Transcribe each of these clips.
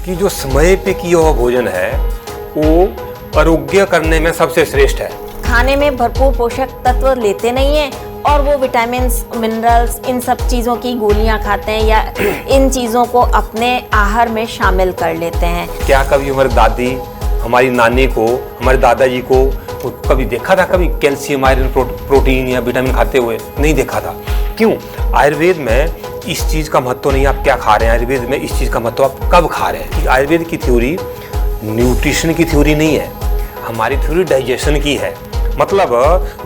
कि जो समय पे किया हुआ भोजन है वो आरोग्य करने में सबसे श्रेष्ठ है। खाने में भरपूर पोषक तत्व लेते नहीं हैं और वो विटामिन्स, मिनरल्स, इन सब चीज़ों की गोलियां खाते हैं या इन चीज़ों को अपने आहार में शामिल कर लेते हैं। क्या कभी हमारी दादी, हमारी नानी को, हमारे दादाजी को कभी देखा था कभी कैल्शियम, आयरन, प्रोटीन या विटामिन खाते हुए? नहीं देखा था। क्यों? आयुर्वेद में इस चीज़ का महत्व नहीं आप क्या खा रहे हैं, आयुर्वेद में इस चीज़ का महत्व आप कब खा रहे हैं। आयुर्वेद की थ्योरी न्यूट्रिशन की थ्योरी नहीं है, हमारी थ्योरी डाइजेशन की है। मतलब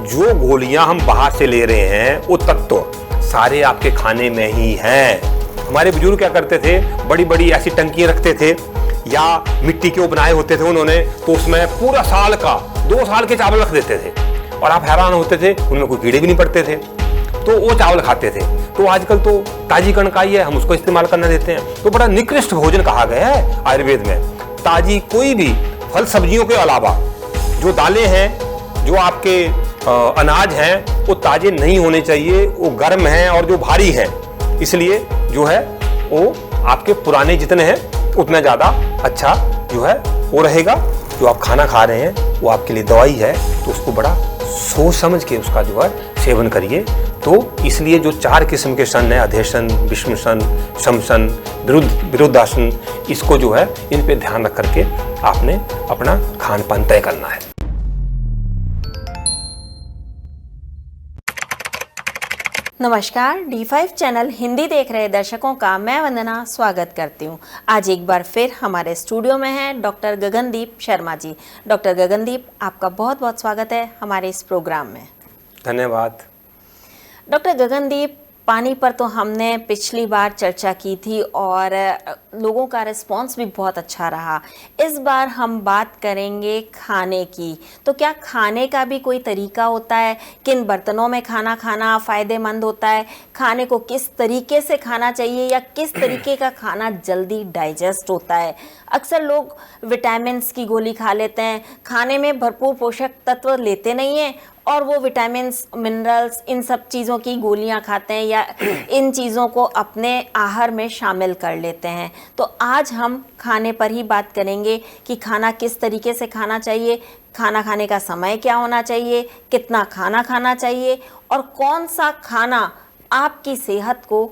जो गोलियां हम बाहर से ले रहे हैं वो तत्व सारे आपके खाने में ही हैं। हमारे बुजुर्ग क्या करते थे, बड़ी बड़ी ऐसी टंकियां रखते थे या मिट्टी के वो बनाए होते थे उन्होंने, तो उसमें पूरा साल का 2 साल के चावल रख देते थे और आप हैरान होते थे उनमें कोई कीड़े भी नहीं पड़ते थे, तो वो चावल खाते थे। तो आजकल तो ताजी कणकाई है, हम उसको इस्तेमाल करने देते हैं। तो बड़ा निकृष्ट भोजन कहा गया है आयुर्वेद में। ताजी कोई भी फल सब्जियों के अलावा जो दालें हैं, जो आपके अनाज हैं, वो ताजे नहीं होने चाहिए, वो गर्म हैं और जो भारी हैं, इसलिए जो है वो आपके पुराने जितने हैं उतना ज़्यादा अच्छा जो है वो रहेगा। जो आप खाना खा रहे हैं वो आपके लिए दवाई है, तो उसको बड़ा सोच समझ के उसका जो है सेवन करिए। तो इसलिए जो 4 किस्म के सन है, अधेशन, विषमसन, शमसन, विरुद्धासन, इसको जो है इन पे ध्यान रख करके आपने अपना खान पान तय करना है। नमस्कार, D5 चैनल हिंदी देख रहे दर्शकों का मैं वंदना स्वागत करती हूँ। आज एक बार फिर हमारे स्टूडियो में हैं डॉक्टर गगनदीप शर्मा जी। डॉक्टर गगनदीप, आपका बहुत बहुत स्वागत है हमारे इस प्रोग्राम में। धन्यवाद। डॉक्टर गगनदीप, पानी पर तो हमने पिछली बार चर्चा की थी और लोगों का रिस्पांस भी बहुत अच्छा रहा। इस बार हम बात करेंगे खाने की। तो क्या खाने का भी कोई तरीका होता है? किन बर्तनों में खाना खाना फ़ायदेमंद होता है? खाने को किस तरीके से खाना चाहिए या किस तरीके का खाना जल्दी डाइजेस्ट होता है? अक्सर लोग विटामिन्स की गोली खा लेते हैं, खाने में भरपूर पोषक तत्व लेते नहीं हैं और वो विटामिन्स, मिनरल्स, इन सब चीज़ों की गोलियां खाते हैं या इन चीज़ों को अपने आहार में शामिल कर लेते हैं। तो आज हम खाने पर ही बात करेंगे कि खाना किस तरीके से खाना चाहिए, खाना खाने का समय क्या होना चाहिए, कितना खाना खाना चाहिए और कौन सा खाना आपकी सेहत को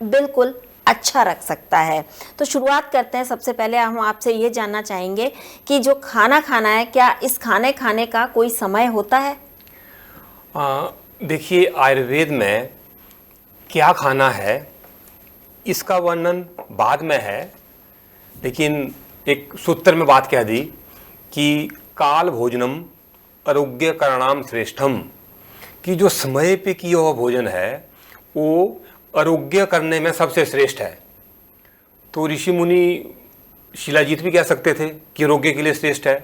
बिल्कुल अच्छा रख सकता है। तो शुरुआत करते हैं। सबसे पहले हम आपसे ये जानना चाहेंगे कि जो खाना खाना है, क्या इस खाने खाने का कोई समय होता है? देखिए, आयुर्वेद में क्या खाना है इसका वर्णन बाद में है, लेकिन एक सूत्र में बात कह दी कि काल भोजनम आरोग्य करणाम श्रेष्ठम, कि जो समय पे किया हुआ भोजन है वो आरोग्य करने में सबसे श्रेष्ठ है। तो ऋषि मुनि शिलाजीत भी कह सकते थे कि आरोग्य के लिए श्रेष्ठ है,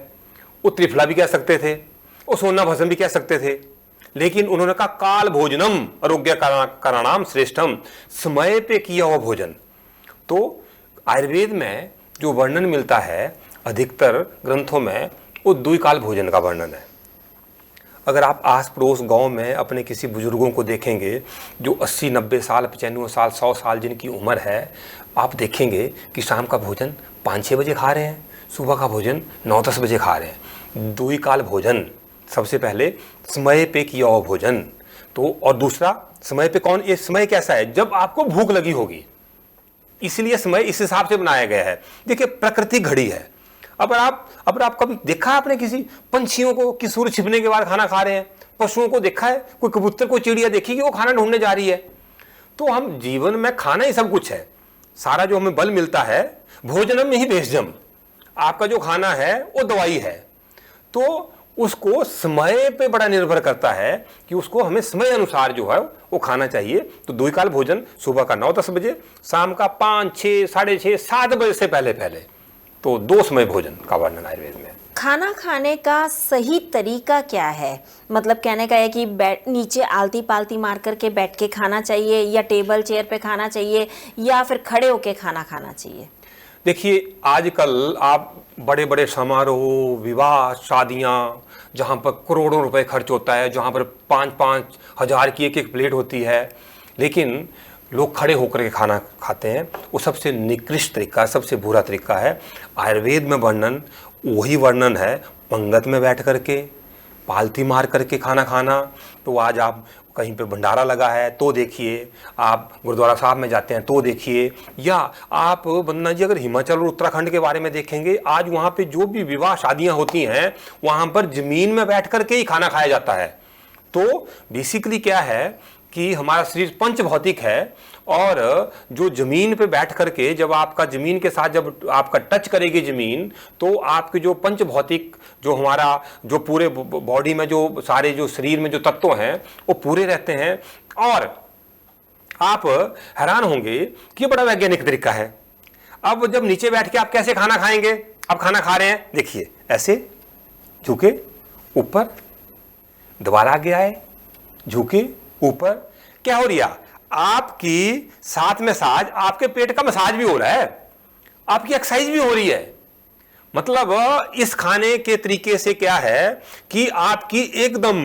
वो त्रिफला भी कह सकते थे, वो सोना भस्म भी कह सकते थे, लेकिन उन्होंने कहा काल भोजनम आरोग्य करणाम श्रेष्ठम, समय पे किया हुआ भोजन। तो आयुर्वेद में जो वर्णन मिलता है अधिकतर ग्रंथों में वो 2 काल भोजन का वर्णन है। अगर आप आस पड़ोस गांव में अपने किसी बुजुर्गों को देखेंगे जो 80-90 साल, 95 साल, 100 साल जिनकी उम्र है, आप देखेंगे कि शाम का भोजन 5-6 बजे खा रहे हैं, सुबह का भोजन 9-10 बजे खा रहे हैं। 2 काल भोजन, सबसे पहले समय पे किया हुआ भोजन। तो और दूसरा समय पे कौन, ये समय कैसा है? जब आपको भूख लगी होगी, इसलिए समय इस हिसाब से बनाया गया है। देखिए, प्रकृति घड़ी है। अब आप कभी देखा आपने किसी पंछियों को कि सूर्य छिपने के बाद खाना खा रहे हैं? पशुओं को देखा है? कोई कबूतर, कोई चिड़िया देखी कि वो खाना ढूंढने जा रही है? तो हम जीवन में खाना ही सब कुछ है। सारा जो हमें बल मिलता है भोजनम में ही भेषजम, आपका जो खाना है वो दवाई है। तो उसको समय पे बड़ा निर्भर करता है कि उसको हमें समय अनुसार जो है वो खाना चाहिए। तो 2 काल भोजन, सुबह का 9-10 बजे, शाम का 5-6, 6:30, 7 बजे से पहले पहले। तो 2 समय भोजन का वर्णन आयुर्वेद में। खाना खाने का सही तरीका क्या है? मतलब कहने का है कि नीचे आलती पालती मार करके बैठ के खाना चाहिए या टेबल चेयर पे खाना चाहिए या फिर खड़े होके खाना खाना चाहिए? देखिए, आजकल आप बड़े बड़े समारोह, विवाह, शादियाँ, जहाँ पर करोड़ों रुपए खर्च होता है, जहाँ पर 5-5 हज़ार की एक प्लेट होती है, लेकिन लोग खड़े होकर के खाना खाते हैं, वो सबसे निकृष्ट तरीका, सबसे बुरा तरीका है। आयुर्वेद में वर्णन वही वर्णन है पंगत में बैठ करके, पालथी मार करके खाना खाना। तो आज आप कहीं पे भंडारा लगा है तो देखिए, आप गुरुद्वारा साहब में जाते हैं तो देखिए, या आप वंदना जी अगर हिमाचल और उत्तराखंड के बारे में देखेंगे, आज वहाँ पे जो भी विवाह शादियाँ होती हैं वहाँ पर ज़मीन में बैठ करके ही खाना खाया जाता है। तो बेसिकली क्या है कि हमारा शरीर पंच भौतिक है, और जो ज़मीन पे बैठ करके जब आपका ज़मीन के साथ जब आपका टच करेगी ज़मीन, तो आपके जो पंच भौतिक जो हमारा जो पूरे बॉडी में जो सारे जो शरीर में जो तत्व हैं वो पूरे रहते हैं। और आप हैरान होंगे कि ये बड़ा वैज्ञानिक तरीका है। अब जब नीचे बैठ के आप कैसे खाना खाएंगे, अब खाना खा रहे हैं, देखिए ऐसे झुके ऊपर, दोबारा आगे आए, झुके ऊपर, क्या हो रहा, आपकी साथ में साथ आपके पेट का मसाज भी हो रहा है, आपकी एक्सरसाइज भी हो रही है। मतलब इस खाने के तरीके से क्या है कि आपकी एकदम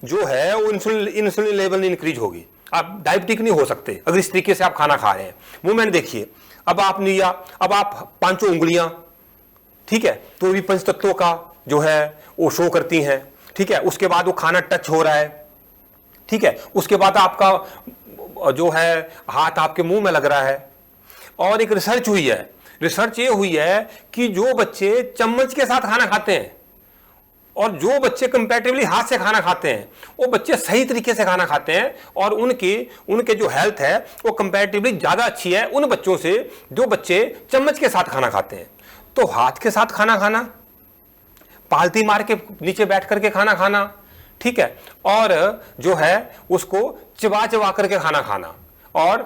जो है वो इंसुलिन लेवल इंक्रीज होगी। आप डायबिटिक नहीं हो सकते अगर इस तरीके से आप खाना खा रहे हैं। मूवमेंट देखिए, अब आप लिया, अब आप पांचों उंगलियां, ठीक है, तो भी पंच तत्वों का जो है वो शो करती हैं, ठीक है। उसके बाद वो खाना टच हो रहा है, ठीक है। उसके बाद आपका जो है हाथ आपके मुंह में लग रहा है। और एक रिसर्च हुई है, रिसर्च ये हुई है कि जो बच्चे चम्मच के साथ खाना खाते हैं और जो बच्चे कंपैरेटिवली हाथ से खाना खाते हैं, वो बच्चे सही तरीके से खाना खाते हैं, और उनके जो हेल्थ है वो कंपैरेटिवली ज़्यादा अच्छी है उन बच्चों से जो बच्चे चम्मच के साथ खाना खाते हैं। तो हाथ के साथ खाना खाना, पालती मार के नीचे बैठ करके खाना खाना, ठीक है, और जो है उसको चबा चबा करके खाना खाना, और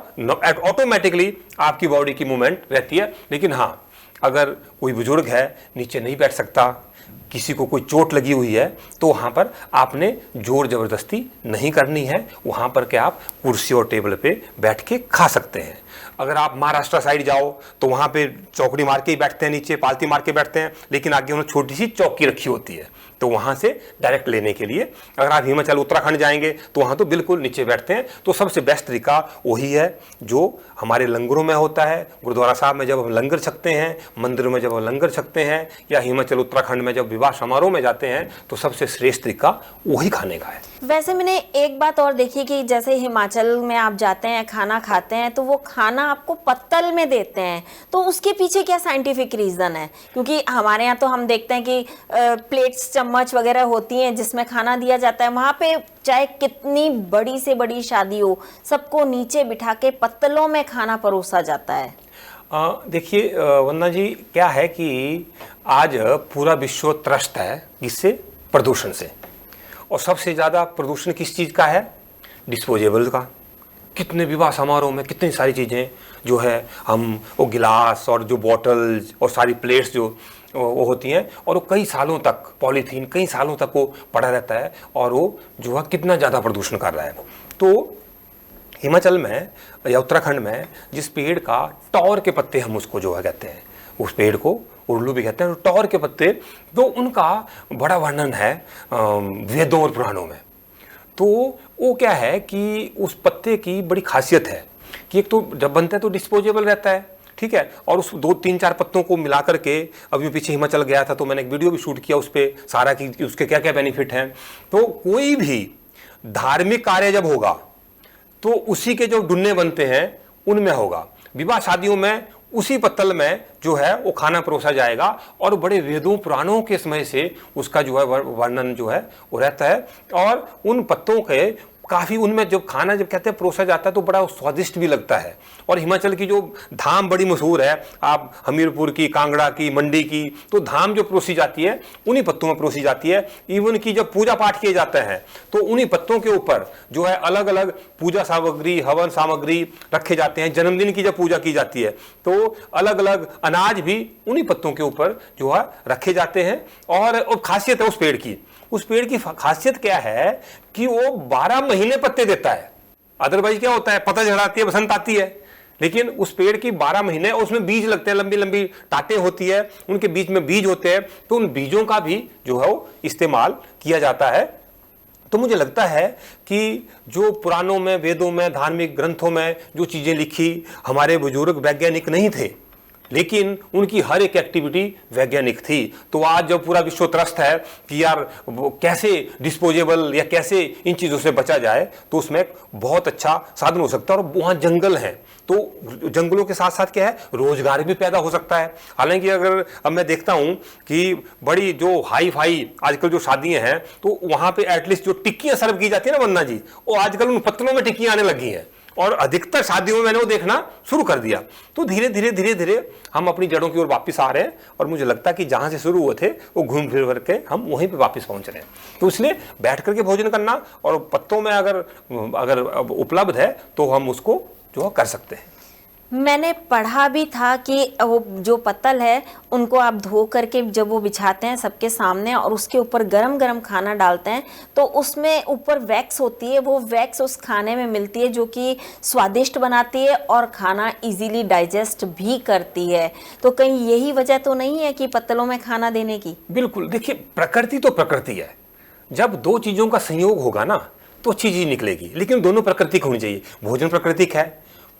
ऑटोमेटिकली आपकी बॉडी की मूवमेंट रहती है। लेकिन हाँ, अगर कोई बुजुर्ग है नीचे नहीं बैठ सकता, किसी को कोई चोट लगी हुई है, तो वहाँ पर आपने जोर जबरदस्ती नहीं करनी है। वहाँ पर क्या आप कुर्सी और टेबल पे बैठ के खा सकते हैं। अगर आप महाराष्ट्र साइड जाओ तो वहाँ पे चौकड़ी मार के ही बैठते हैं, नीचे पालती मार के बैठते हैं, लेकिन आगे उन्होंने छोटी सी चौकी रखी होती है, तो वहाँ से डायरेक्ट लेने के लिए। अगर आप हिमाचल उत्तराखंड जाएंगे तो वहाँ तो बिल्कुल नीचे बैठते हैं। तो सबसे बेस्ट तरीका वही है जो हमारे लंगरों में होता है। गुरुद्वारा साहब में जब हम लंगर छकते हैं, मंदिरों में जब हम लंगर छकते हैं, या हिमाचल उत्तराखंड में जब विवाह समारोह में जाते हैं, तो सबसे श्रेष्ठ तरीका वही खाने का है। वैसे मैंने एक बात और देखी कि जैसे हिमाचल में आप जाते हैं खाना खाते हैं तो वो खाना आपको पत्तल में देते हैं, तो उसके पीछे क्या साइंटिफिक रीज़न है? क्योंकि हमारे यहाँ तो हम देखते हैं कि प्लेट्स चम्मच वगैरह होती हैं जिसमें खाना दिया जाता है, वहाँ पे चाहे कितनी बड़ी से बड़ी शादी हो, सबको नीचे बिठा के पत्तलों में खाना परोसा जाता है। देखिए वंदना जी, क्या है कि आज पूरा विश्व त्रस्त है किससे? प्रदूषण से। और सबसे ज़्यादा प्रदूषण किस चीज़ का है? डिस्पोजेबल का। कितने विवाह समारोह में कितनी सारी चीज़ें जो है, हम वो गिलास और जो बॉटल्स और सारी प्लेट्स जो वो होती हैं, और वो कई सालों तक पॉलीथीन कई सालों तक वो पड़ा रहता है, और वो जो है कितना ज़्यादा प्रदूषण कर रहा है। तो हिमाचल में या उत्तराखंड में जिस पेड़ का टौर के पत्ते हम उसको जो है कहते हैं, उस पेड़ को उर्लू भी कहते हैं, टौर के पत्ते, तो उनका बड़ा वर्णन है वेदों और पुराणों में। तो वो क्या है कि उस पत्ते की बड़ी खासियत है कि एक तो जब बनता है तो डिस्पोजेबल रहता है, ठीक है, और उस 2-3-4 पत्तों को मिला करके, अभी पीछे हिमाचल गया था तो मैंने एक वीडियो भी शूट किया उस पर सारा कि उसके क्या क्या बेनिफिट हैं। तो कोई भी धार्मिक कार्य जब होगा तो उसी के जो डुन्ने बनते हैं उनमें होगा। विवाह शादियों में उसी पत्तल में जो है वो खाना परोसा जाएगा, और बड़े वेदों पुराणों के समय से उसका जो है वर्णन जो है वो रहता है। और उन पत्तों के काफ़ी, उनमें जब खाना जब कहते हैं परोसा जाता है तो बड़ा स्वादिष्ट भी लगता है। और हिमाचल की जो धाम बड़ी मशहूर है, आप हमीरपुर की, कांगड़ा की, मंडी की, तो धाम जो परोसी जाती है उन्हीं पत्तों में परोसी जाती है। इवन की जब पूजा पाठ किए जाते हैं तो उन्हीं पत्तों के ऊपर जो है अलग अलग पूजा सामग्री, हवन सामग्री रखे जाते हैं। जन्मदिन की जब पूजा की जाती है तो अलग अलग अनाज भी उन्हीं पत्तों के ऊपर जो है रखे जाते हैं। और खासियत है उस पेड़ की, उस पेड़ की खासियत क्या है कि वो 12 महीने पत्ते देता है। अदरवाइज क्या होता है, पतझड़ आती है, बसंत आती है, लेकिन उस पेड़ की 12 महीने, उसमें बीज लगते हैं, लंबी लंबी टाटे होती है, उनके बीच में बीज होते हैं, तो उन बीजों का भी जो है वो इस्तेमाल किया जाता है तो मुझे लगता है कि जो पुराणों में, वेदों में, धार्मिक ग्रंथों में जो चीज़ें लिखी, हमारे बुजुर्ग वैज्ञानिक नहीं थे, लेकिन उनकी हर एक एक्टिविटी वैज्ञानिक थी। तो आज जब पूरा विश्व त्रस्त है कि यार वो कैसे डिस्पोजेबल या कैसे इन चीज़ों से बचा जाए, तो उसमें एक बहुत अच्छा साधन हो सकता है। और वहाँ जंगल हैं, तो जंगलों के साथ साथ क्या है, रोजगार भी पैदा हो सकता है। हालांकि अगर अब मैं देखता हूँ कि बड़ी जो हाई फाई आजकल जो शादियाँ हैं, तो वहाँ पे एटलीस्ट जो टिक्कियाँ सर्व की जाती है ना वन्ना जी, वो आजकल उन पत्तलों में टिक्कियाँ आने लगी हैं, और अधिकतर शादियों में मैंने वो देखना शुरू कर दिया। तो धीरे धीरे हम अपनी जड़ों की ओर वापस आ रहे हैं, और मुझे लगता है कि जहाँ से शुरू हुए थे वो घूम फिर करके हम वहीं पे वापस पहुँच रहे हैं। तो इसलिए बैठ करके भोजन करना, और पत्तों में अगर उपलब्ध है तो हम उसको जो कर सकते हैं। मैंने पढ़ा भी था कि वो जो पत्तल है उनको आप धो करके जब वो बिछाते हैं सबके सामने और उसके ऊपर गरम गरम खाना डालते हैं, तो उसमें ऊपर वैक्स होती है, वो वैक्स उस खाने में मिलती है जो कि स्वादिष्ट बनाती है और खाना इजीली डाइजेस्ट भी करती है। तो कहीं यही वजह तो नहीं है कि पत्तलों में खाना देने की? बिल्कुल, देखिए प्रकृति तो प्रकृति है, जब दो चीज़ों का संयोग होगा ना तो अच्छी चीज़ निकलेगी, लेकिन दोनों प्राकृतिक होनी चाहिए। भोजन प्राकृतिक है,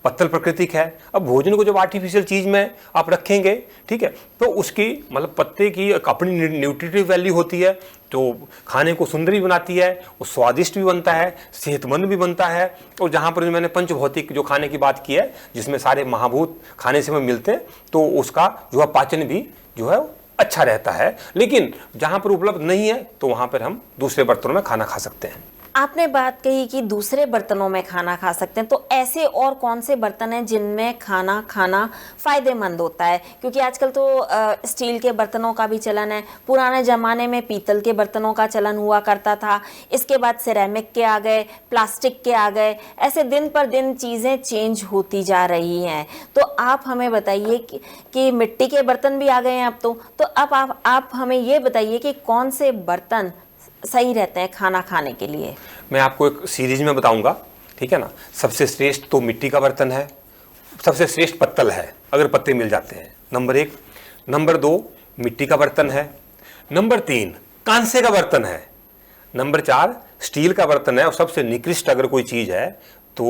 पत्तल प्राकृतिक है। अब भोजन को जब आर्टिफिशियल चीज़ में आप रखेंगे, ठीक है, तो उसकी मतलब पत्ते की एक अपनी न्यूट्रिटिव वैल्यू होती है, तो खाने को सुंदर भी बनाती है, वो स्वादिष्ट भी बनता है, सेहतमंद भी बनता है। और जहाँ पर मैंने पंचभौतिक जो खाने की बात की है, जिसमें सारे महाभूत खाने से मिलते हैं, तो उसका जो है पाचन भी जो है अच्छा रहता है। लेकिन जहाँ पर उपलब्ध नहीं है तो वहाँ पर हम दूसरे बर्तनों में खाना खा सकते हैं। आपने बात कही कि दूसरे बर्तनों में खाना खा सकते हैं, तो ऐसे और कौन से बर्तन हैं जिनमें खाना खाना फ़ायदेमंद होता है? क्योंकि आजकल तो स्टील के बर्तनों का भी चलन है, पुराने ज़माने में पीतल के बर्तनों का चलन हुआ करता था, इसके बाद सिरेमिक के आ गए, प्लास्टिक के आ गए, ऐसे दिन पर दिन चीज़ें चेंज होती जा रही हैं। तो आप हमें बताइए कि मिट्टी के बर्तन भी आ गए हैं अब तो अब आप हमें ये बताइए कि कौन से बर्तन सही रहते हैं खाना खाने के लिए? मैं आपको एक सीरीज में बताऊंगा, ठीक है ना। सबसे श्रेष्ठ तो मिट्टी का बर्तन है, सबसे श्रेष्ठ पत्तल है अगर पत्ते मिल जाते हैं, नंबर 1। नंबर 2 मिट्टी का बर्तन है। नंबर 3 कांसे का बर्तन है। नंबर 4 स्टील का बर्तन है। और सबसे निकृष्ट अगर कोई चीज़ है तो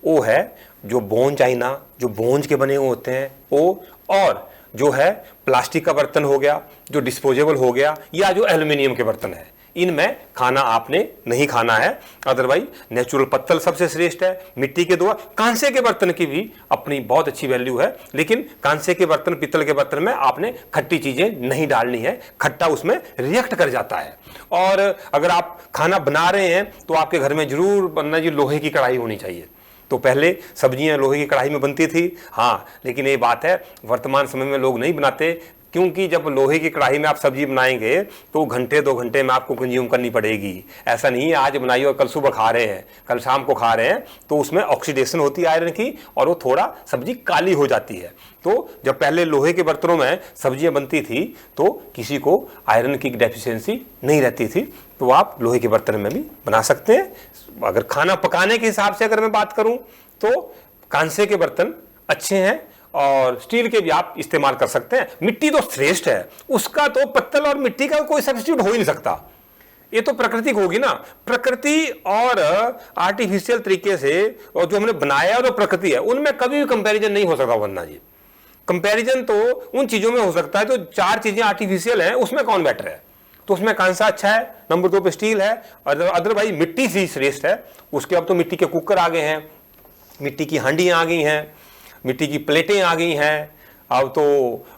वो है जो बोन चाइना, जो बोंज के बने हुए होते हैं वो, और जो है प्लास्टिक का बर्तन हो गया, जो डिस्पोजेबल हो गया, या जो एल्युमिनियम के बर्तन है। इनमें खाना आपने नहीं खाना है। अदरवाइज नेचुरल पत्तल सबसे श्रेष्ठ है, मिट्टी के 2। कांसे के बर्तन की भी अपनी बहुत अच्छी वैल्यू है, लेकिन कांसे के बर्तन, पित्तल के बर्तन में आपने खट्टी चीजें नहीं डालनी है, खट्टा उसमें रिएक्ट कर जाता है। और अगर आप खाना बना रहे हैं तो आपके घर में जरूर बनना जी लोहे की कढ़ाई होनी चाहिए। तो पहले सब्जियां लोहे की कढ़ाई में बनती थी, हाँ, लेकिन ये बात है वर्तमान समय में लोग नहीं बनाते, क्योंकि जब लोहे की कढ़ाई में आप सब्जी बनाएंगे तो घंटे 2 घंटे में आपको कंज्यूम करनी पड़ेगी। ऐसा नहीं है आज बनाई और कल सुबह खा रहे हैं, कल शाम को खा रहे हैं, तो उसमें ऑक्सीडेशन होती है आयरन की और वो थोड़ा सब्जी काली हो जाती है। तो जब पहले लोहे के बर्तनों में सब्जियां बनती थी तो किसी को आयरन की डेफिशिएंसी नहीं रहती थी, तो आप लोहे के बर्तन में भी बना सकते हैं। अगर खाना पकाने के हिसाब से अगर मैं बात करूं तो कांसे के बर्तन अच्छे हैं और स्टील के भी आप इस्तेमाल कर सकते हैं। मिट्टी तो श्रेष्ठ है, उसका तो पत्तल और मिट्टी का कोई सब्स्टिट्यूट हो ही नहीं सकता। ये तो प्राकृतिक होगी ना, प्रकृति और आर्टिफिशियल तरीके से और जो हमने बनाया और जो प्रकृति है उनमें कभी भी कंपैरिजन नहीं हो सकता। वरना जी कंपैरिजन तो उन चीजों में हो सकता है, तो 4 चीजें आर्टिफिशियल हैं, उसमें कौन बेटर है? तो उसमें कांसा अच्छा है, नंबर 2 पे स्टील है, अदरवाइज मिट्टी से श्रेष्ठ है। उसके अब तो मिट्टी के कुकर आ गए हैं, मिट्टी की हांडियां आ गई हैं, मिट्टी की प्लेटें आ गई हैं, अब तो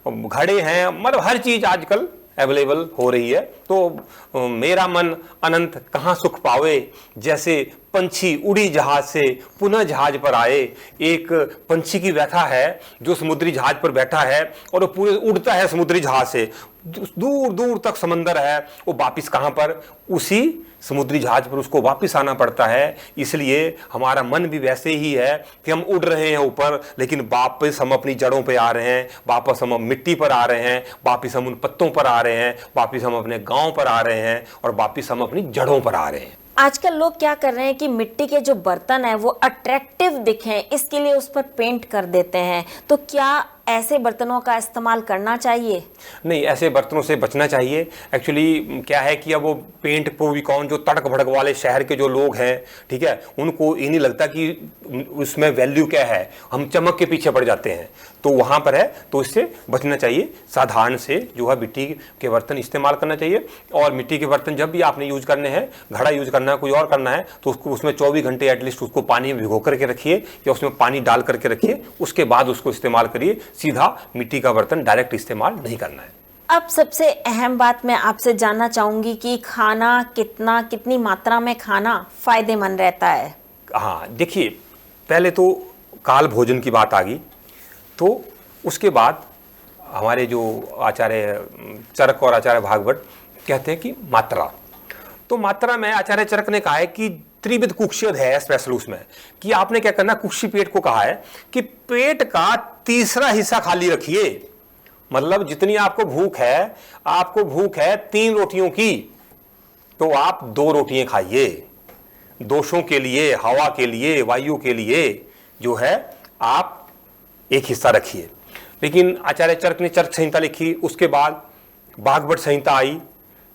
घड़े हैं, मतलब हर चीज आजकल अवेलेबल हो रही है। तो मेरा मन अनंत कहाँ सुख पावे, जैसे पंछी उड़ी जहाज से पुनः जहाज पर आए। एक पंछी की व्यथा है जो समुद्री जहाज पर बैठा है और वो पूरे उड़ता है समुद्री जहाज से, दूर दूर तक समंदर है, वो वापिस कहाँ पर? उसी समुद्री जहाज पर उसको वापस आना पड़ता है। इसलिए हमारा मन भी वैसे ही है कि हम उड़ रहे हैं ऊपर, लेकिन वापस हम अपनी जड़ों पे आ रहे हैं, वापस हम मिट्टी पर आ रहे हैं, वापस हम उन पत्तों पर आ रहे हैं, वापस हम अपने गांव पर आ रहे हैं और वापस हम अपनी जड़ों पर आ रहे हैं। आजकल लोग क्या कर रहे हैं कि मिट्टी के जो बर्तन है वो अट्रैक्टिव दिखें, इसके लिए उस पर पेंट कर देते हैं। तो क्या ऐसे बर्तनों का इस्तेमाल करना चाहिए? नहीं, ऐसे बर्तनों से बचना चाहिए। एक्चुअली क्या है कि अब वो पेंट प्रोविकॉन जो तड़क भड़क वाले शहर के जो लोग हैं, ठीक है, उनको ये नहीं लगता कि उसमें वैल्यू क्या है, हम चमक के पीछे पड़ जाते हैं, तो वहाँ पर है, तो इससे बचना चाहिए। साधारण से जो है मिट्टी के बर्तन इस्तेमाल करना चाहिए। और मिट्टी के बर्तन जब भी आपने यूज करने हैं, घड़ा यूज करना है, कोई और करना है, तो उसको उसमें 24 घंटे एटलीस्ट उसको पानी में भिगो करके रखिए या उसमें पानी डाल करके रखिए, उसके बाद उसको इस्तेमाल करिए। सीधा मिट्टी का बर्तन डायरेक्ट इस्तेमाल नहीं करना है। अब सबसे अहम बात मैं आपसे जानना चाहूंगी कि खाना कितनी मात्रा में खाना फायदेमंद रहता है? हाँ, देखिए, पहले तो काल भोजन की बात आ गई, तो उसके बाद हमारे जो आचार्य चरक और आचार्य भागवत कहते हैं कि मात्रा, तो मात्रा में आचार्य चरक ने कहा है कि त्रिविध कुक्षेद है स्पेशल उसमें, कि आपने क्या करना, कुक्षी पेट को कहा है कि पेट का तीसरा हिस्सा खाली रखिए। मतलब जितनी आपको भूख है 3 रोटियों की, तो आप 2 रोटियां खाइए। दोषों के लिए, हवा के लिए, वायु के लिए जो है आप एक हिस्सा रखिए। लेकिन आचार्य चरक ने चरक संहिता लिखी, उसके बाद भागवत संहिता आई,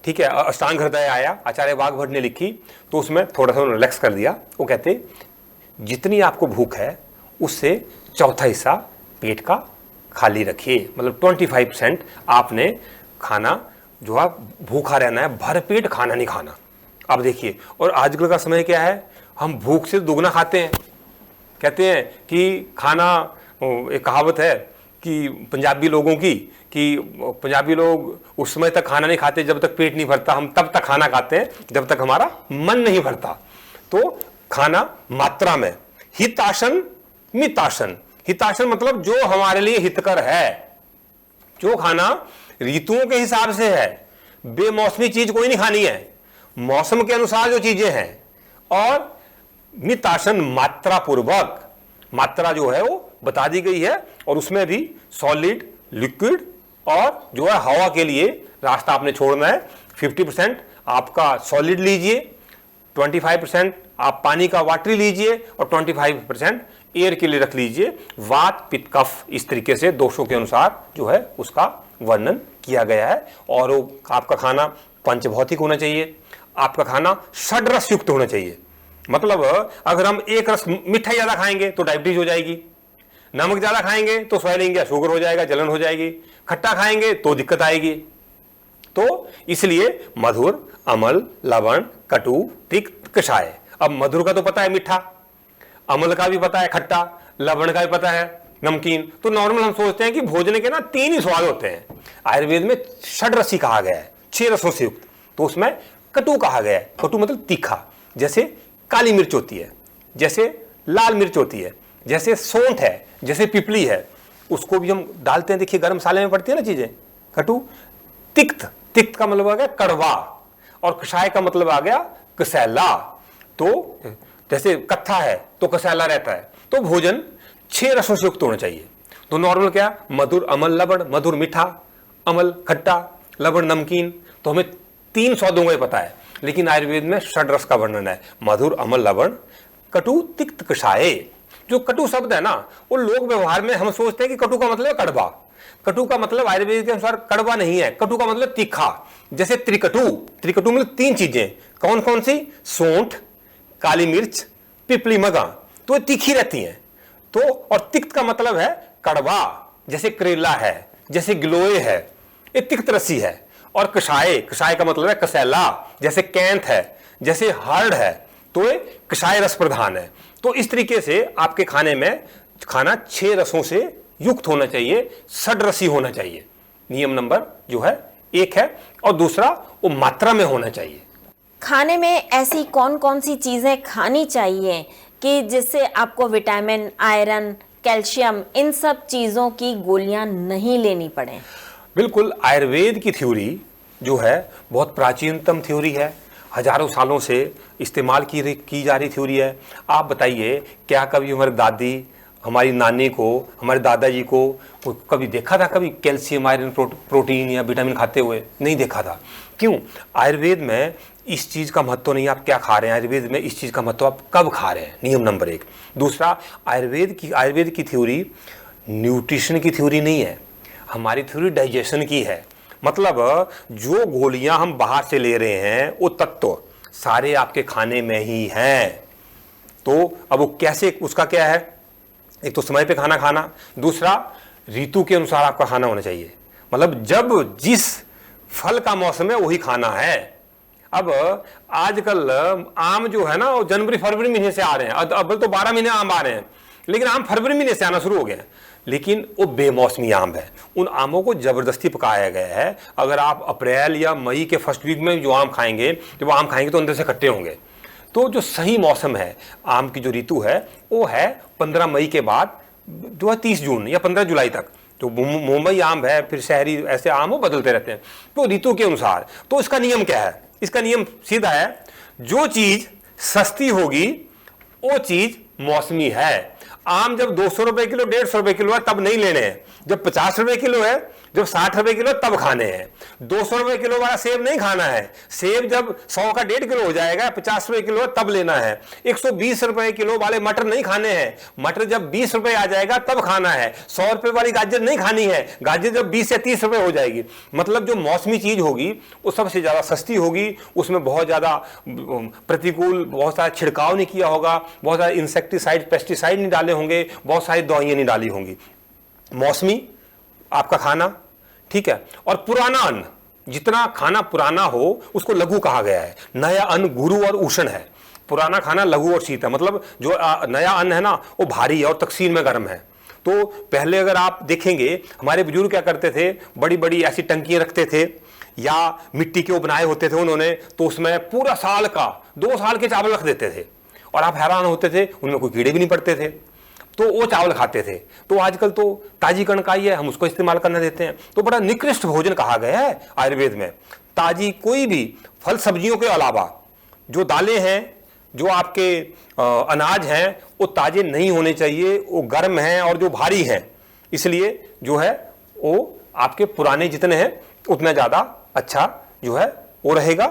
ठीक है, अष्टांग हृदय आया, आचार्य भागवत ने लिखी, तो उसमें थोड़ा सा रिलैक्स कर दिया। वो कहते जितनी आपको भूख है उससे चौथा हिस्सा पेट का खाली रखिए। मतलब 25% आपने खाना जो आप भूखा रहना है, भर पेट खाना नहीं खाना। अब देखिए, और आजकल का समय क्या है, हम भूख से दुगना खाते हैं। कहते हैं कि खाना, एक कहावत है कि पंजाबी लोगों की, कि पंजाबी लोग उस समय तक खाना नहीं खाते जब तक पेट नहीं भरता, हम तब तक खाना खाते हैं जब तक हमारा मन नहीं भरता। तो खाना मात्रा में, हितासन मितासन। हितासन मतलब जो हमारे लिए हितकर है, जो खाना ऋतुओं के हिसाब से है, बेमौसमी चीज कोई नहीं खानी है, मौसम के अनुसार जो चीजें हैं। और मितासन मात्रा पूर्वक, मात्रा जो है वो बता दी गई है, और उसमें भी सॉलिड, लिक्विड और जो है हवा के लिए रास्ता आपने छोड़ना है। 50% आपका सॉलिड लीजिए, 25% आप पानी का वाटरी लीजिए, और 25% एयर के लिए रख लीजिए। वात पित्त कफ, इस तरीके से दोषों के अनुसार जो है उसका वर्णन किया गया है। और वो आपका खाना पंचभौतिक होना चाहिए, आपका खाना षड्रस युक्त होना चाहिए। मतलब अगर हम एक रस मिठाई ज्यादा खाएंगे तो डायबिटीज हो जाएगी, नमक ज्यादा खाएंगे तो स्वेलिंग या शुगर हो जाएगा, जलन हो जाएगी, खट्टा खाएंगे तो दिक्कत आएगी। तो इसलिए मधुर, अम्ल, लवण, कटु, तिक्त, कषाय। अब मधुर का तो पता है मीठा, अम्ल का भी पता है खट्टा, लवण का भी पता है नमकीन। तो नॉर्मल हम सोचते हैं कि भोजन के ना 3 ही स्वाद होते हैं। आयुर्वेद में षड्रसी कहा गया है, 6 रसों से युक्त। तो उसमें कटु कहा गया है, कटु मतलब तीखा, जैसे काली मिर्च होती है, जैसे लाल मिर्च होती है, जैसे सौंठ है, जैसे पिपली है, उसको भी हम डालते हैं। देखिए गरम मसाले में पड़ती है ना चीजें। कटु। तिक्त, तिक्त का मतलब आ गया कड़वा, और कषाय का मतलब आ गया कसैला। तो जैसे कत्था है तो कसैला रहता है। तो भोजन 6 रसों से युक्त होना चाहिए। तो नॉर्मल क्या, मधुर, अम्ल, लवण। मधुर मीठा, अम्ल खट्टा, लवण नमकीन। तो हमें 3 स्वादों का ही पता है, लेकिन आयुर्वेद में षड्रस का वर्णन है, मधुर, अम्ल, लवण, कटु, तिक्त, कषाय। जो कटु शब्द है ना, वो लोक व्यवहार में हम सोचते हैं कि कटु का मतलब है कड़वा। कटु का मतलब आयुर्वेद के अनुसार कड़वा नहीं है, कटु का मतलब तीखा। जैसे त्रिकटु, त्रिकटु मतलब 3 चीजें, कौन कौन सी, सौंठ, काली मिर्च, पिपली मगा, तो ये तीखी रहती हैं। तो और तिक्त का मतलब है कड़वा, जैसे करेला है, जैसे गिलोय है, ये तिक्त रसी है। और कषाय, कषाय का मतलब है कसैला, जैसे कैंथ है, जैसे हर्ड है, तो ये कषाय रस प्रधान है। तो इस तरीके से आपके खाने में खाना 6 रसों से युक्त होना चाहिए, षड्रसी होना चाहिए। नियम नंबर जो है 1 है, और दूसरा वो मात्रा में होना चाहिए। खाने में ऐसी कौन कौन सी चीजें खानी चाहिए कि जिससे आपको विटामिन, आयरन, कैल्शियम, इन सब चीजों की गोलियां नहीं लेनी पड़े? बिल्कुल, आयुर्वेद की थ्योरी जो है बहुत प्राचीनतम थ्योरी है, हजारों सालों से इस्तेमाल की जा रही थ्योरी है। आप बताइए, क्या कभी हमारी दादी, हमारी नानी को, हमारे दादाजी को कभी देखा था कभी कैल्शियम, आयरन, प्रोटीन या विटामिन खाते हुए? नहीं देखा था। क्यों? आयुर्वेद में इस चीज़ का महत्व नहीं आप क्या खा रहे हैं, आयुर्वेद में इस चीज़ का महत्व आप कब खा रहे हैं, नियम नंबर 1। दूसरा, आयुर्वेद की थ्योरी न्यूट्रिशन की थ्योरी नहीं है, हमारी थ्योरी डाइजेशन की है। मतलब जो गोलियां हम बाहर से ले रहे हैं वो तत्व सारे आपके खाने में ही हैं। तो अब वो कैसे, उसका क्या है, एक तो समय पे खाना खाना, दूसरा ऋतु के अनुसार आपका खाना होना चाहिए। मतलब जब जिस फल का मौसम है वही खाना है। अब आजकल आम जो है ना वो जनवरी फरवरी महीने से आ रहे हैं, अब तो 12 महीने आम आ रहे हैं, लेकिन आम फरवरी महीने से आना शुरू हो गए हैं। लेकिन वो बेमौसमी आम है, उन आमों को जबरदस्ती पकाया गया है। अगर आप अप्रैल या मई के फर्स्ट वीक में जो आम खाएंगे, जब आम खाएंगे तो अंदर से खट्टे होंगे। तो जो सही मौसम है आम की, जो ऋतु है वो है 15 मई के बाद जो है 30 जून या 15 जुलाई तक। जो मुंबई आम है, फिर शहरी ऐसे आम वो बदलते रहते हैं, तो ऋतु के अनुसार। तो इसका नियम क्या है? इसका नियम सीधा है, जो चीज सस्ती होगी वो चीज मौसमी है। आम जब 200 रुपए किलो 150 रुपए किलो है तब नहीं लेने हैं, जब 50 रुपए किलो है, जब 60 रुपए किलो तब खाने हैं। 200 रुपए किलो वाला सेब नहीं खाना है, सेब जब 100 का 1.5 किलो हो जाएगा, 50 रुपए किलो है तब लेना है। 120 रुपए किलो वाले मटर नहीं खाने हैं, मटर जब 20 रुपए आ जाएगा तब खाना है। 100 रुपए वाली गाजर नहीं खानी है, गाजर जब 20 या 30 रुपए हो जाएगी। मतलब जो मौसमी चीज होगी वो सबसे ज्यादा सस्ती होगी, उसमें बहुत ज्यादा प्रतिकूल, बहुत सारा छिड़काव नहीं किया होगा, बहुत सारे इंसेक्टिसाइड पेस्टिसाइड नहीं डाले होंगे, बहुत सारी दवाइयां नहीं डाली होंगी। मौसमी आपका खाना, ठीक है। और पुराना अन्न, जितना खाना पुराना हो उसको लघु कहा गया है। नया अन्न गुरु और उष्ण है, पुराना खाना लघु और शीत है। मतलब जो नया अन्न है ना वो भारी है और तकसीर में गर्म है। तो पहले अगर आप देखेंगे हमारे बुजुर्ग क्या करते थे, बड़ी बड़ी ऐसी टंकियां रखते थे या मिट्टी के वो बनाए होते थे उन्होंने, तो उसमें पूरा साल का 2 साल के चावल रख देते थे और आप हैरान होते थे, उनमें कोई कीड़े भी नहीं पड़ते थे, तो वो चावल खाते थे। तो आजकल तो ताजी कणकाई है, हम उसको इस्तेमाल करने देते हैं। तो बड़ा निकृष्ट भोजन कहा गया है आयुर्वेद में। ताजी कोई भी फल सब्जियों के अलावा जो दालें हैं, जो आपके अनाज हैं, वो ताजे नहीं होने चाहिए, वो गर्म हैं और जो भारी हैं। इसलिए जो है वो आपके पुराने जितने हैं उतना ज़्यादा अच्छा जो है वो रहेगा।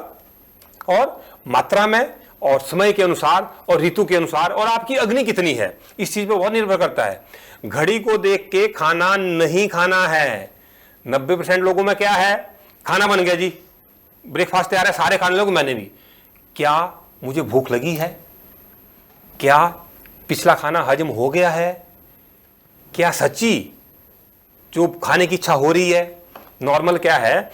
और मात्रा में और समय के अनुसार और ऋतु के अनुसार और आपकी अग्नि कितनी है, इस चीज पे बहुत निर्भर करता है। घड़ी को देख के खाना नहीं खाना है। 90% लोगों में क्या है, खाना बन गया जी, ब्रेकफास्ट तैयार है, सारे खाने लोग, मैंने भी, क्या मुझे भूख लगी है, क्या पिछला खाना हजम हो गया है, क्या सच्ची जो खाने की इच्छा हो रही है। नॉर्मल क्या है,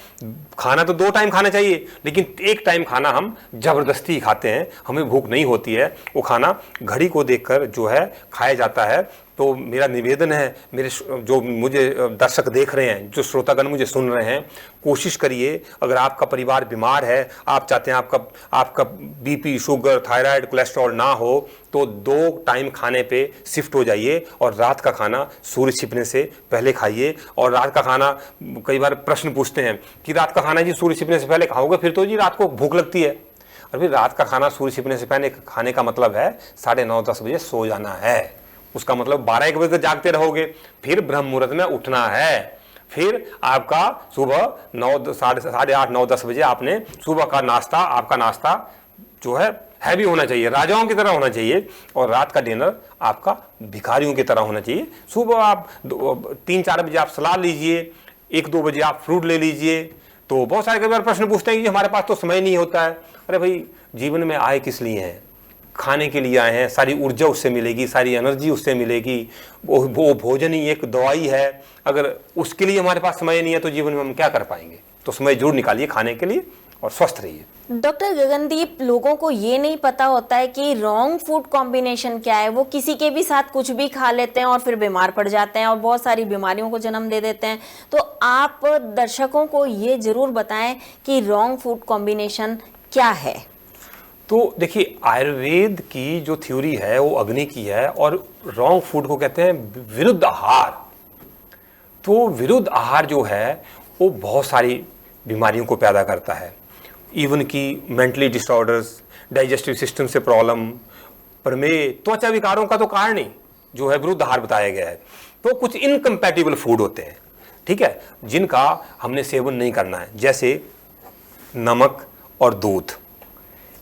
खाना तो 2 टाइम खाना चाहिए, लेकिन 1 टाइम खाना हम जबरदस्ती खाते हैं, हमें भूख नहीं होती है। वो खाना घड़ी को देखकर जो है खाया जाता है। तो मेरा निवेदन है, मेरे जो मुझे दर्शक देख रहे हैं, जो श्रोतागण मुझे सुन रहे हैं, कोशिश करिए, अगर आपका परिवार बीमार है, आप चाहते हैं आपका बीपी, शुगर, थायराइड, कोलेस्ट्रॉल ना हो, तो 2 टाइम खाने पे शिफ्ट हो जाइए और रात का खाना सूर्य छिपने से पहले खाइए। और रात का खाना, कई बार प्रश्न पूछते हैं कि रात का खाना जी सूर्य छिपने से पहले खाओगे, फिर तो जी रात को भूख लगती है। और फिर रात का खाना सूर्य छिपने से पहले खाने का मतलब है 9:30-10 बजे सो जाना है। उसका मतलब 12-1 बजे तक जागते रहोगे, फिर ब्रह्म मुहूर्त में उठना है, फिर आपका सुबह 8:30-9-10 बजे आपने सुबह का नाश्ता, आपका नाश्ता जो है हैवी होना चाहिए, राजाओं की तरह होना चाहिए। और रात का डिनर आपका भिखारियों की तरह होना चाहिए। सुबह आप 3-4 बजे आप सलाद लीजिए, 1-2 बजे आप फ्रूट ले लीजिए। तो बहुत सारे कई बार प्रश्न पूछते हैं कि हमारे पास तो समय नहीं होता है। अरे भाई, जीवन में आए किस लिए हैं? खाने के लिए आए हैं, सारी ऊर्जा उससे मिलेगी, सारी एनर्जी उससे मिलेगी। वो भोजन ही एक दवाई है। अगर उसके लिए हमारे पास समय नहीं है तो जीवन में हम क्या कर पाएंगे? तो समय जरूर निकालिए खाने के लिए और स्वस्थ रहिए। डॉक्टर गगनदीप, लोगों को ये नहीं पता होता है कि रॉन्ग फूड कॉम्बिनेशन क्या है। वो किसी के भी साथ कुछ भी खा लेते हैं और फिर बीमार पड़ जाते हैं और बहुत सारी बीमारियों को जन्म दे देते हैं। तो आप दर्शकों को ये जरूर बताएं कि रॉन्ग फूड कॉम्बिनेशन क्या है। तो देखिए, आयुर्वेद की जो थ्योरी है वो अग्नि की है और रॉन्ग फूड को कहते हैं विरुद्ध आहार। तो विरुद्ध आहार जो है वो बहुत सारी बीमारियों को पैदा करता है, इवन की मेंटली डिसऑर्डर्स, डाइजेस्टिव सिस्टम से प्रॉब्लम, प्रमेह, त्वचा विकारों का तो कारण ही जो है विरुद्ध आहार बताया गया है। तो कुछ इनकम्पैटिबल फूड होते हैं, ठीक है, जिनका हमने सेवन नहीं करना है। जैसे नमक और दूध,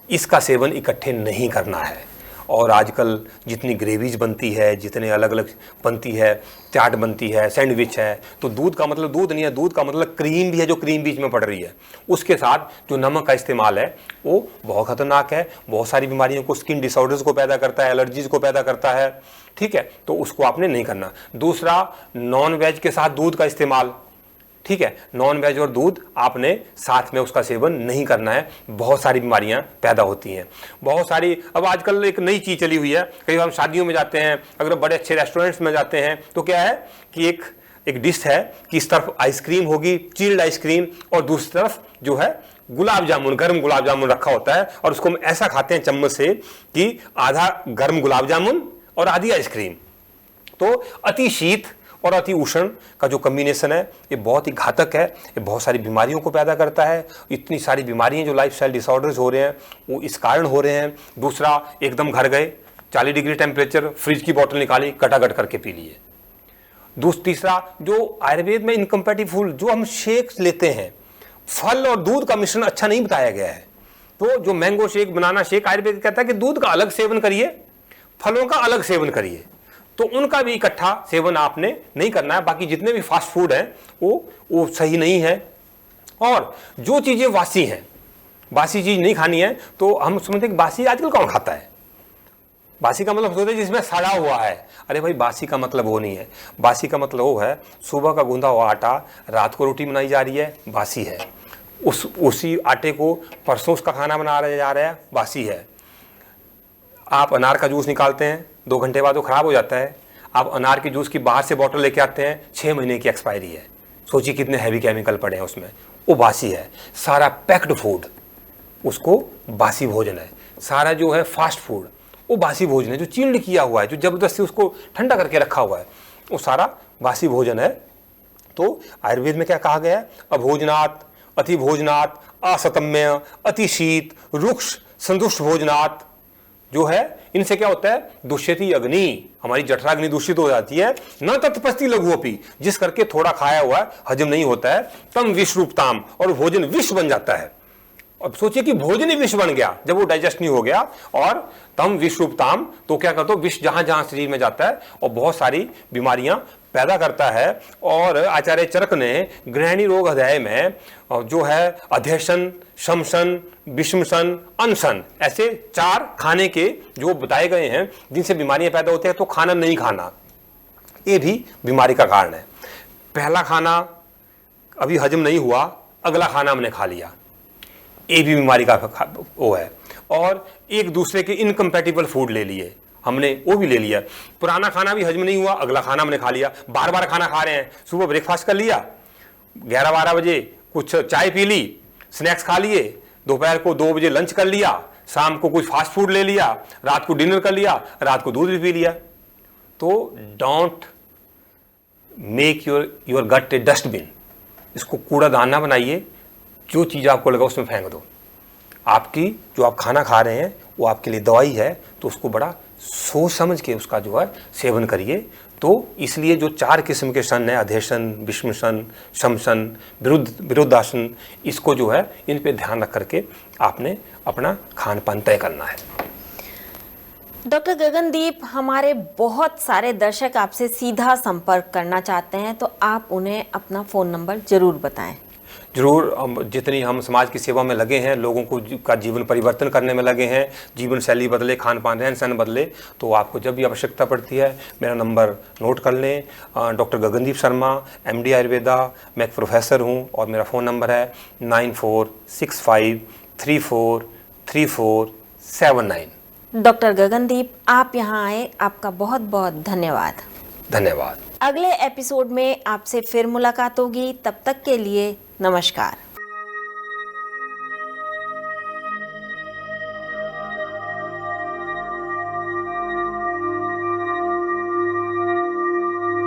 इसका सेवन इकट्ठे नहीं करना है। और आजकल जितनी ग्रेवीज बनती है, जितने अलग अलग बनती है, चाट बनती है, सैंडविच है, तो दूध का मतलब दूध नहीं है, दूध का मतलब क्रीम भी है जो क्रीम बीच में पड़ रही है। उसके साथ जो नमक का इस्तेमाल है वो बहुत खतरनाक है, बहुत सारी बीमारियों को, स्किन डिसऑर्डर्स को पैदा करता है, एलर्जीज को पैदा करता है, ठीक है, तो उसको आपने नहीं करना। दूसरा, नॉन वेज के साथ दूध का इस्तेमाल, ठीक है, नॉन वेज और दूध आपने साथ में उसका सेवन नहीं करना है, बहुत सारी बीमारियां पैदा होती हैं, बहुत सारी। अब आजकल एक नई चीज़ चली हुई है, कई बार हम शादियों में जाते हैं, अगर बड़े अच्छे रेस्टोरेंट्स में जाते हैं तो क्या है कि एक डिश है कि इस तरफ आइसक्रीम होगी, चिल्ड आइसक्रीम, और दूसरी तरफ जो है गुलाब जामुन, गर्म गुलाब जामुन रखा होता है, और उसको हम ऐसा खाते हैं चम्मच से कि आधा गर्म गुलाब जामुन और आधी आइसक्रीम। तो अति शीत और अति उष्ण का जो कम्बिनेशन है ये बहुत ही घातक है, ये बहुत सारी बीमारियों को पैदा करता है। इतनी सारी बीमारियां जो लाइफस्टाइल डिसऑर्डर्स हो रहे हैं वो इस कारण हो रहे हैं। दूसरा, एकदम घर गए, 40 डिग्री टेम्परेचर, फ्रिज की बोतल निकाली, कटाकट करके पी लिए। तीसरा, जो आयुर्वेद में इनकम्पैटिबल फूड जो हम शेक लेते हैं, फल और दूध का मिश्रण अच्छा नहीं बताया गया है। तो जो mango shake, banana shake, Ayurveda कहता है कि दूध का अलग सेवन करिए, फलों का अलग सेवन करिए, तो उनका भी इकट्ठा सेवन आपने नहीं करना है। बाकी जितने भी फास्ट फूड हैं वो सही नहीं है। और जो चीज़ें वासी हैं, बासी चीज़ नहीं खानी है, तो हम समझते हैं कि बासी आजकल कौन खाता है। बासी का मतलब सोचते हैं जिसमें सड़ा हुआ है। अरे भाई, बासी का मतलब वो नहीं है। बासी का मतलब वो है सुबह का गूंदा हुआ आटा, रात को रोटी बनाई जा रही है, बासी है। उसी आटे को परसों उसका खाना बना जा रहा है, बासी है। आप अनार का जूस निकालते हैं, 2 घंटे बाद वो खराब हो जाता है। आप अनार के जूस की बाहर से बोतल लेके आते हैं, 6 महीने की एक्सपायरी है। सोचिए कितने हैवी केमिकल पड़े हैं उसमें, वो बासी है। सारा पैक्ड फूड उसको बासी भोजन है। सारा जो है फास्ट फूड वो बासी भोजन है, जो चिल्ड किया हुआ है, जो जबरदस्ती उसको ठंडा करके रखा हुआ है, वो सारा बासी भोजन है। तो आयुर्वेद में क्या कहा गया है? अभोजनात्, अति भोजनात्, असतम्य, अति शीत, रुक्ष, संदुष्ट भोजनात्, जो है इनसे क्या होता है? दुष्यति अग्नि, हमारी जठराग्नि दूषित हो जाती है। न तत्पस्ति लघुओपि, जिस करके थोड़ा खाया हुआ हजम नहीं होता है। तम विष रूपताम, और भोजन विष बन जाता है। अब सोचिए कि भोजन ही विष बन गया जब वो डाइजेस्ट नहीं हो गया। और तम विष रूपताम, तो क्या करते हो? विष जहां जहां शरीर में जाता है और बहुत सारी बीमारियां पैदा करता है। और आचार्य चरक ने गृहिणी रोग अध्याय में जो है अध्यशन, शमशन, विषमशन, अनशन, ऐसे 4 खाने के जो बताए गए हैं जिनसे बीमारियां पैदा होती हैं। तो खाना नहीं खाना, ये भी बीमारी का कारण है। पहला खाना अभी हजम नहीं हुआ, अगला खाना हमने खा लिया, ये भी बीमारी का वो है। और एक दूसरे के इनकम्पैटिबल फूड ले लिए हमने, वो भी ले लिया। पुराना खाना भी हजम नहीं हुआ, अगला खाना हमने खा लिया। बार बार खाना खा रहे हैं। सुबह ब्रेकफास्ट कर लिया, 11-12 बजे कुछ चाय पी ली, स्नैक्स खा लिए, दोपहर को 2 बजे लंच कर लिया, शाम को कुछ फास्ट फूड ले लिया, रात को डिनर कर लिया, रात को दूध भी पी लिया। तो don't make your gut a dustbin, इसको कूड़ादान ना बनाइए। जो चीज़ आपको लगा उसमें फेंक दो। आपकी जो आप खाना खा रहे हैं वो आपके लिए दवाई है, तो उसको बड़ा सोच समझ के उसका जो है सेवन करिए। तो इसलिए जो 4 किस्म के शन है, अध्यशन, विषमशन, शमशन, विरुद्धासन, इसको जो है इन पे ध्यान रख करके आपने अपना खान पान तय करना है। डॉक्टर गगनदीप, हमारे बहुत सारे दर्शक आपसे सीधा संपर्क करना चाहते हैं, तो आप उन्हें अपना फ़ोन नंबर ज़रूर बताएं। जरूर, जितनी हम समाज की सेवा में लगे हैं, लोगों को का जीवन परिवर्तन करने में लगे हैं, जीवन शैली बदले, खान पान रहन सहन बदले, तो आपको जब भी आवश्यकता पड़ती है मेरा नंबर नोट कर लें। डॉक्टर गगनदीप शर्मा, MD आयुर्वेदा, मैं एक प्रोफेसर हूं, और मेरा फ़ोन नंबर है 9465343479। डॉक्टर गगनदीप, आप यहाँ आए, आपका बहुत बहुत धन्यवाद। धन्यवाद। अगले एपिसोड में आपसे फिर मुलाकात होगी, तब तक के लिए नमस्कार।